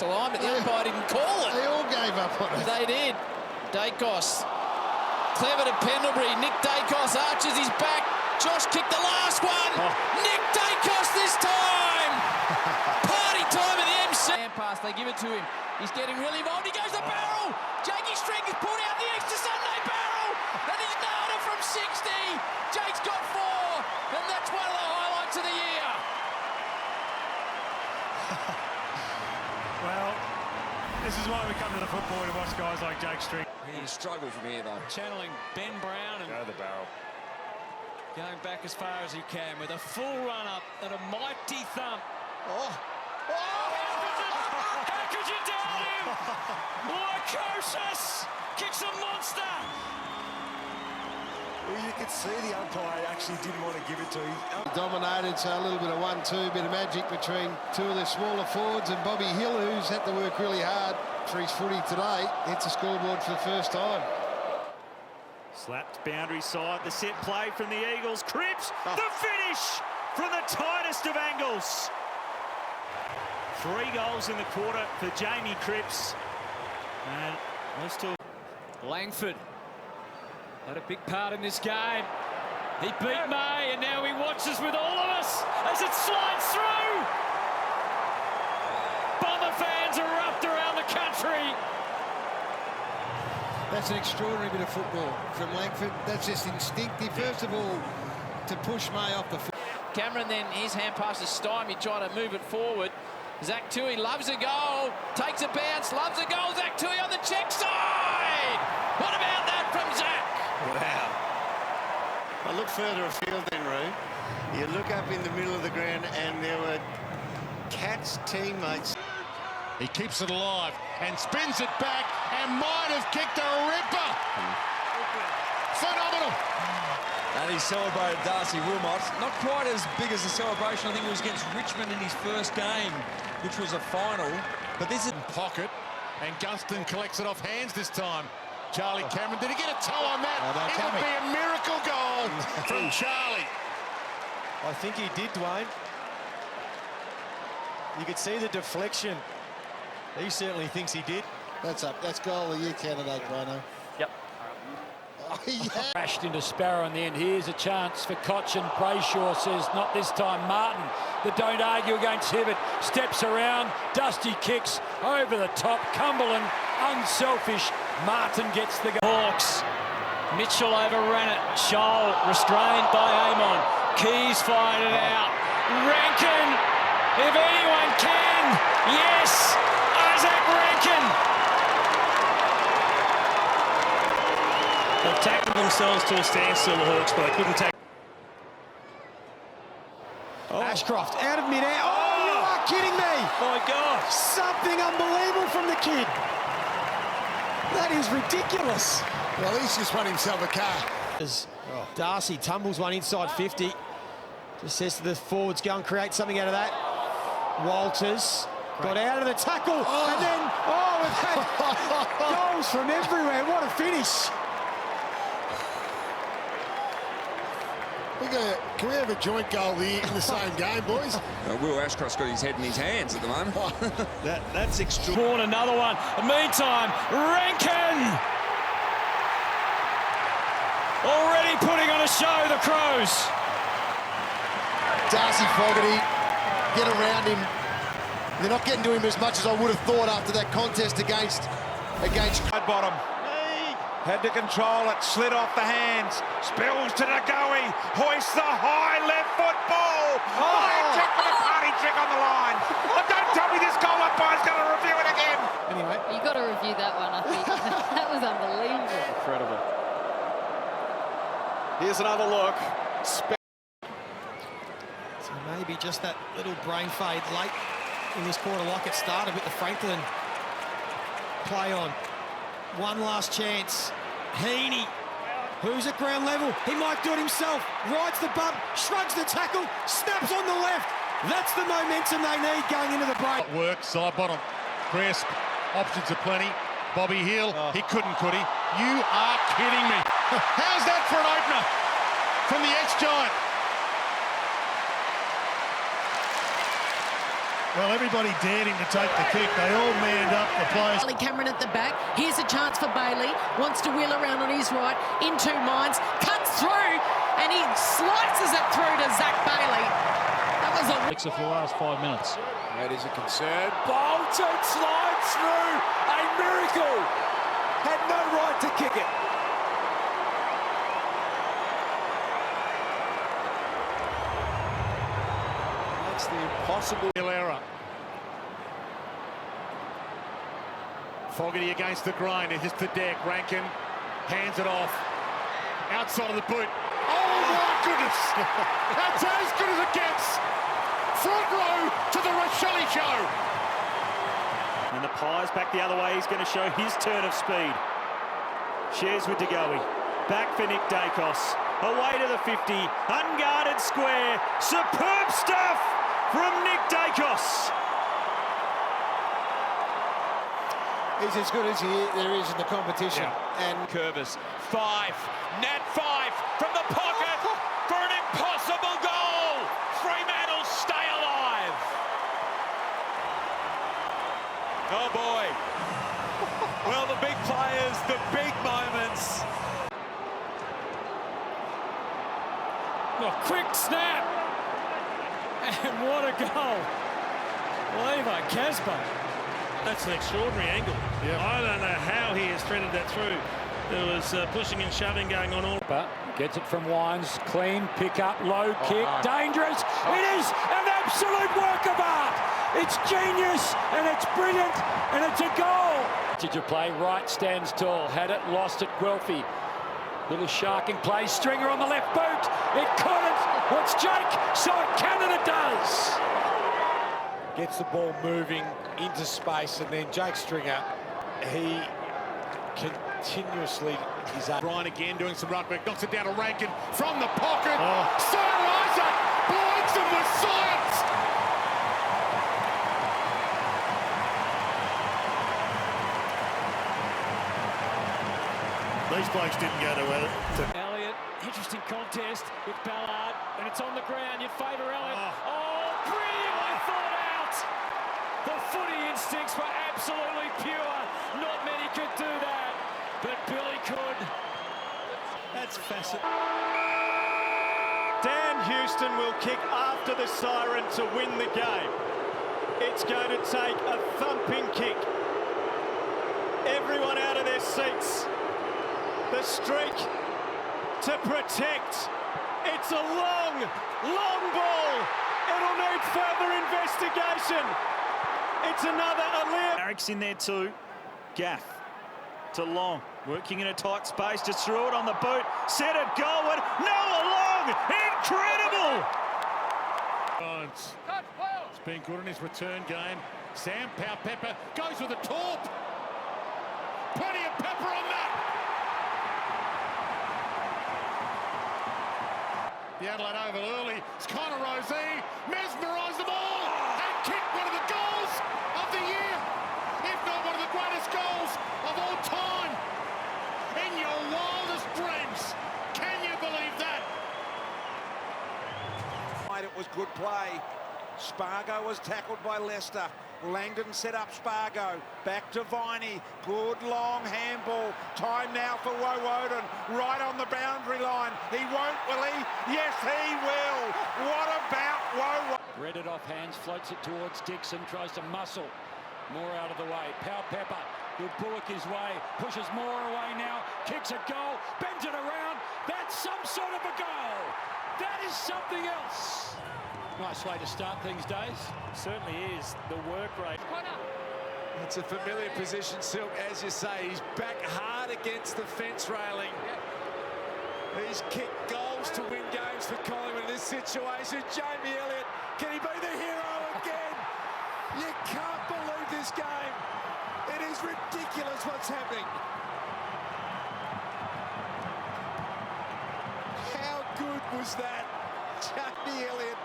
Line, but the umpire didn't call it. They all gave up on it. They did. Dacos. Clever to Pendlebury. Nick Dacos arches his back. Josh kicked the last one. Nick Dacos this time. Party time at the MC. Hand pass, they give it to him. He's getting really involved. He goes to barrel. Jakey String has pulled out the extra Sunday barrel. And he's nailed it from 60. Jake's got 4. And that's one of the highlights of the year. Well, this is why we come to the football to watch guys like Jake String. He struggled from here, though. Channeling Ben Brown and Go the barrel. going back as far as he can with a full run up and a mighty thump. How could you doubt him? Lycosis kicks a monster. Well, you could see the umpire actually didn't want to give it to him. Dominated, so a little bit of 1-2, bit of magic between two of the smaller forwards, and Bobby Hill, who's had to work really hard for his footy today, hits the scoreboard for the first time. Slapped boundary side, the set play from the Eagles. Cripps, the finish from the tightest of angles. 3 goals in the quarter for Jamie Cripps. And let's talk. Langford had a big part in this game. He beat May and now he watches with all of us as it slides through. Bomber fans erupt around the country. That's an extraordinary bit of football from Langford. That's just instinctive. First of all, to push May off the foot. Cameron then, his hand pass is stymied, trying to move it forward. Zach Tui loves a goal, takes a bounce, loves a goal. Zach Tui on the check side. What about that from Zach? Wow. I look further afield then, Roo. You look up in the middle of the ground and there were Cat's teammates. He keeps it alive and spins it back and might have kicked a ripper. Phenomenal. And he celebrated Darcy Wilmot. Not quite as big as the celebration. I think it was against Richmond in his first game, which was a final. But this is Pocket, and Gunston collects it off hands this time. Charlie Cameron, did he get a toe on that? It would be a miracle goal from Charlie. I think he did, Dwayne. You could see the deflection. He certainly thinks he did. That's up. That's goal of the year candidate, Bono. Yep. Oh, yeah. Crashed into Sparrow in the end. Here's a chance for Cochin. Brayshaw says not this time. Martin, the don't argue against Hibbert, steps around. Dusty kicks over the top. Cumberland, unselfish. Martin gets the goal. Hawks. Mitchell overran it. Scholl restrained by Amon. Keys fired it out. Rankin, if anyone can, yes, Isaac Rankin. They've tackled themselves to a standstill, the Hawks, but they couldn't tackle. Ashcroft out of midair. Oh, you are kidding me! My God. Something unbelievable from the kid. That is ridiculous. Well, he's just won himself a car. As Darcy tumbles one inside 50. Just says to the forwards, go and create something out of that. Walters got out of the tackle, and then, we've had goals from everywhere. What a finish. Can we have a joint goal in the same game, boys? Will Ashcroft's got his head in his hands at the moment. That's extraordinary. Born another one. Meantime, Rankin already putting on a show, the Crows. Darcy Fogarty, get around him. They're not getting to him as much as I would have thought after that contest against. Bottom. Had to control it, slid off the hands, spills to Ngoe, hoists the high left foot ball. Fine trick with a party trick on the line. Oh, don't tell me this goal umpire's going to review it again. Anyway. You got to review that one, I think. That was unbelievable. Incredible. Here's another look. So maybe just that little brain fade late in this quarter like it started with the Franklin play on. One last chance. Heaney, who's at ground level. He might do it himself. Rides the bump, shrugs the tackle, snaps on the left. That's the momentum they need going into the break. Work, side bottom. Crisp, options are plenty. Bobby Hill, he couldn't, could he? You are kidding me. How's that for an opener from the ex-Giant? Well, everybody dared him to take the kick. They all manned up, the players. Cameron at the back. Here's a chance for Bailey. Wants to wheel around on his right. In two minds. Cuts through. And he slices it through to Zach Bailey. That was a... For the last 5 minutes. That is a concern. Bolton slides through. A miracle. Had no right to kick it. Makes the impossible. Error. Fogarty against the grind. It's just the deck. Rankin hands it off. Outside of the boot. Oh my goodness! That's as good as it gets. Front row to the Rochelle show. And the Pies back the other way. He's going to show his turn of speed. Shares with De Goey. Back for Nick Dacos. Away to the 50. Unguarded square. Superb stuff from Nick Dacos. He's as good as there is in the competition. Yeah. And Curvis. 5. Nat 5 from the pocket for an impossible goal. Fremantle stay alive. Oh boy. Well, the big players, the big moments. Oh, quick snap. And what a goal. Levi Casper. That's an extraordinary angle. Yeah. I don't know how he has threaded that through. There was pushing and shoving going on all. But gets it from Wines. Clean pick up, low kick, dangerous. It is an absolute work of art. It's genius and it's brilliant and it's a goal. Did you play? Right stands tall. Had it, lost it. Guelphy. Little sharking play. Stringer on the left boot. It couldn't. What's Jake? So it can and it does. Gets the ball moving into space, and then Jake Stringer, he continuously is up. Brian again doing some ruck work, knocks it down to Rankin from the pocket. Sir Isaac blinds them with science. These blokes didn't go to Elliott, interesting contest with Ballard, and it's on the ground. You'd favour Elliott. Oh, brilliantly thought out. The footy instincts were absolutely pure. Not many could do that, but Billy could. That's fascinating. Dan Houston will kick after the siren to win the game. It's going to take a thumping kick. Everyone out of their seats. The streak to protect. It's a long, long ball. It'll need further investigation. It's another Alir. Eric's in there too. Gaff to Long. Working in a tight space. Just threw it on the boot. Set it goalward. Noah Long. Incredible. It's been good in his return game. Sam Powell-Pepper goes with a torp. Plenty of pepper on that. The Adelaide Oval early. It's Connor Rosey. Mesmerised them all. And kicked one of the goals of the year. If not one of the greatest goals of all time. In your wildest dreams. Can you believe that? It was good play. Spargo was tackled by Leicester. Langdon set up Spargo. Back to Viney. Good long handball. Time now for Woden. Right on the boundary line. He won't, will he? Yes, he will. What about Woden? Read it off hands, floats it towards Dixon, tries to muscle. More out of the way. Powell-Pepper will bullock his way. Pushes more away now. Kicks a goal. Bends it around. That's some sort of a goal. That is something else. Nice way to start things, Days. Certainly is. The work rate. It's a familiar position, Silk, as you say. He's back hard against the fence railing. He's kicked goals to win games for Collingwood in this situation. Jamie Elliott, can he be the hero again? You can't believe this game. It is ridiculous what's happening. How good was that? Jamie Elliott.